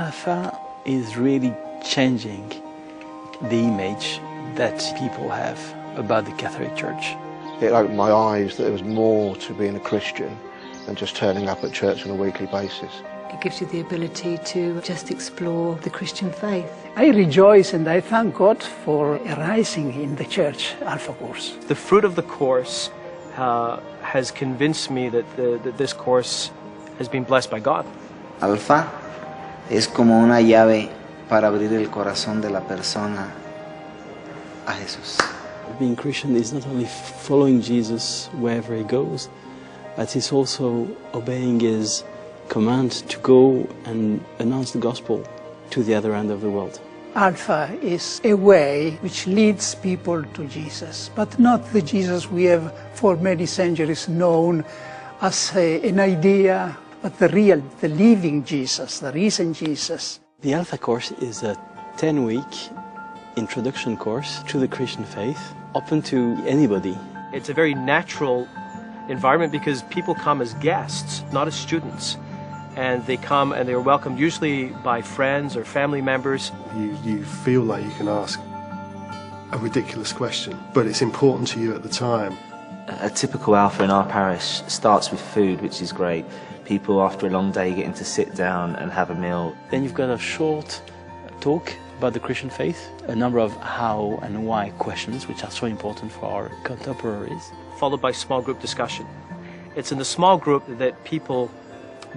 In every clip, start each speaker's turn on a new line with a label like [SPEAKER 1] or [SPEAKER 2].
[SPEAKER 1] Alpha is really changing the image that people have about the Catholic Church.
[SPEAKER 2] It opened my eyes that there was more to being a Christian than just turning up at church on a weekly basis.
[SPEAKER 3] It gives you the ability to just explore the Christian faith.
[SPEAKER 4] I rejoice and I thank God for arising in the church Alpha course.
[SPEAKER 5] The fruit of the course has convinced me that this course has been blessed by God.
[SPEAKER 6] Alpha es como una llave para abrir el corazón de la persona a Jesús.
[SPEAKER 1] Being Christian is not only following Jesus wherever he goes, but it's also obeying his command to go and announce the gospel to the other end of the world.
[SPEAKER 4] Alpha is a way which leads people to Jesus, but not the Jesus we have for many centuries known as an idea, but the real, the living Jesus, the risen Jesus.
[SPEAKER 1] The Alpha course is a 10-week introduction course to the Christian faith, open to anybody.
[SPEAKER 5] It's a very natural environment because people come as guests, not as students. And they come and they're welcomed usually by friends or family members.
[SPEAKER 7] You feel like you can ask a ridiculous question, but it's important to you at the time.
[SPEAKER 8] A typical Alpha in our parish starts with food, which is great. People after a long day getting to sit down and have a meal.
[SPEAKER 1] Then you've got a short talk about the Christian faith, a number of how and why questions, which are so important for our contemporaries.
[SPEAKER 5] Followed by small group discussion. It's in the small group that people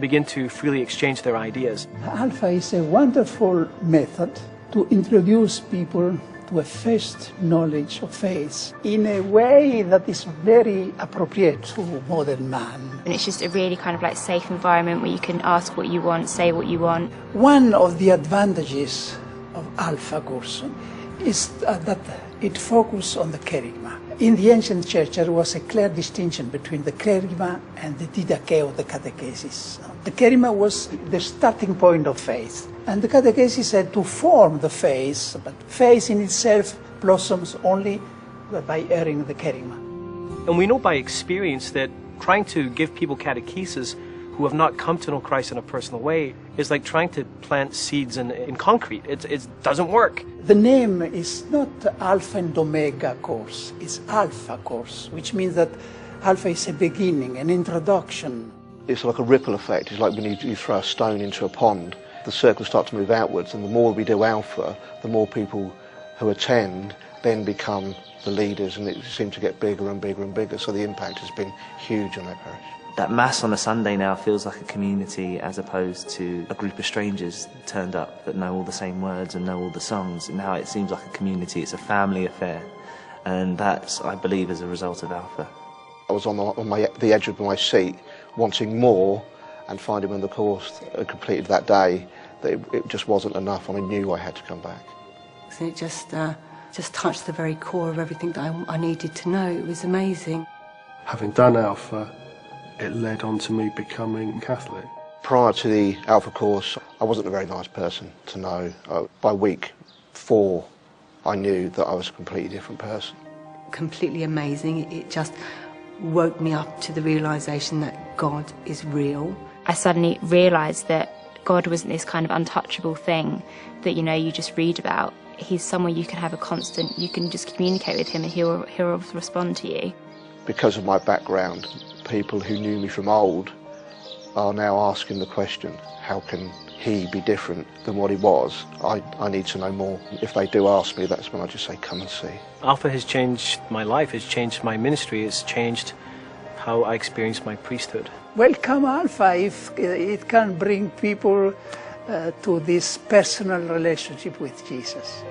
[SPEAKER 5] begin to freely exchange their ideas.
[SPEAKER 4] Alpha is a wonderful method to introduce people to a first knowledge of faith in a way that is very appropriate to modern man.
[SPEAKER 9] And it's just a really kind of like safe environment where you can ask what you want, say what you want.
[SPEAKER 4] One of the advantages of Alpha course is that it focuses on the kerygma. In the ancient church, there was a clear distinction between the kerygma and the didache, the catechesis. The kerygma was the starting point of faith, and the catechesis had to form the faith, but faith in itself blossoms only by hearing the kerygma.
[SPEAKER 5] And we know by experience that trying to give people catechesis who have not come to know Christ in a personal way is like trying to plant seeds in concrete. It doesn't work.
[SPEAKER 4] The name is not Alpha and Omega course, it's Alpha course, which means that Alpha is a beginning, an introduction.
[SPEAKER 2] It's like a ripple effect. It's like when you throw a stone into a pond, the circles start to move outwards, and the more we do Alpha, the more people who attend then become the leaders, and it seems to get bigger and bigger and bigger, so the impact has been huge on our parish.
[SPEAKER 8] That Mass on a Sunday now feels like a community as opposed to a group of strangers turned up that know all the same words and know all the songs. And now it seems like a community, it's a family affair. And that's, I believe, as a result of Alpha.
[SPEAKER 2] I was on the edge of my seat, wanting more, and finding when the course had completed that day that it just wasn't enough, and I knew I had to come back.
[SPEAKER 3] So it just touched the very core of everything that I needed to know. It was amazing.
[SPEAKER 7] Having done Alpha, it led on to me becoming Catholic.
[SPEAKER 2] Prior to the Alpha course, I wasn't a very nice person to know. By week 4, I knew that I was a completely different person.
[SPEAKER 3] Completely amazing. It just woke me up to the realisation that God is real.
[SPEAKER 9] I suddenly realised that God wasn't this kind of untouchable thing that, you know, you just read about. He's someone you can have a constant, you can just communicate with him and he'll respond to you.
[SPEAKER 2] Because of my background, people who knew me from old are now asking the question, how can he be different than what he was? I need to know more. If they do ask me, that's when I just say, come and see.
[SPEAKER 5] Alpha has changed my life, it's changed my ministry, it's changed how I experience my priesthood.
[SPEAKER 4] Welcome Alpha if it can bring people to this personal relationship with Jesus.